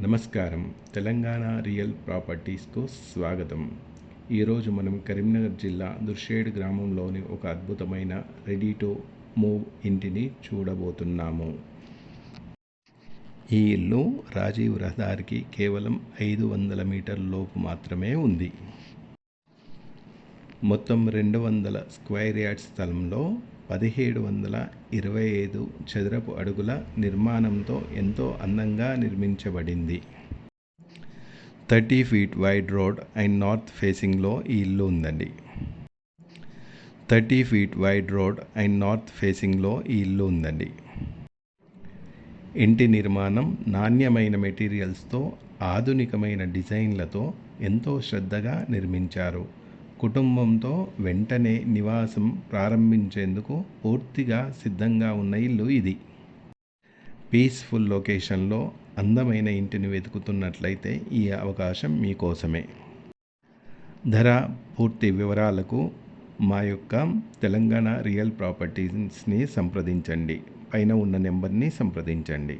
నమస్కారం. తెలంగాణ రియల్ ప్రాపర్టీస్కు స్వాగతం. ఈరోజు మనం కరీంనగర్ జిల్లా దుర్షేడ్ గ్రామంలోని ఒక అద్భుతమైన రెడీ టు మూవ్ ఇంటిని చూడబోతున్నాము. ఈ ఇల్లు రాజీవ్ రహదారికి కేవలం 500 మీటర్ల లోపు మాత్రమే ఉంది. మొత్తం 200 స్క్వేర్ యార్డ్ స్థలంలో 1725 చదరపు అడుగుల నిర్మాణంతో ఎంతో అందంగా నిర్మించబడింది. 30 feet wide road and north ఫేసింగ్లో ఈ ఇల్లు ఉందండి. 30 feet wide road and north ఫేసింగ్లో ఈ ఇల్లు ఉందండి. ఇంటి నిర్మాణం నాణ్యమైన మెటీరియల్స్తో ఆధునికమైన డిజైన్లతో ఎంతో శ్రద్ధగా నిర్మించారు. కుటుంబంతో వెంటనే నివాసం ప్రారంభించేందుకు పూర్తిగా సిద్ధంగా ఉన్న ఇల్లు ఇది. పీస్ఫుల్ లొకేషన్లో అందమైన ఇంటిని వెతుకుతున్నట్లయితే ఈ అవకాశం మీకోసమే. ధర, పూర్తి వివరాలకు మా యొక్క తెలంగాణ రియల్ ప్రాపర్టీస్ని సంప్రదించండి. పైన ఉన్న నెంబర్ని సంప్రదించండి.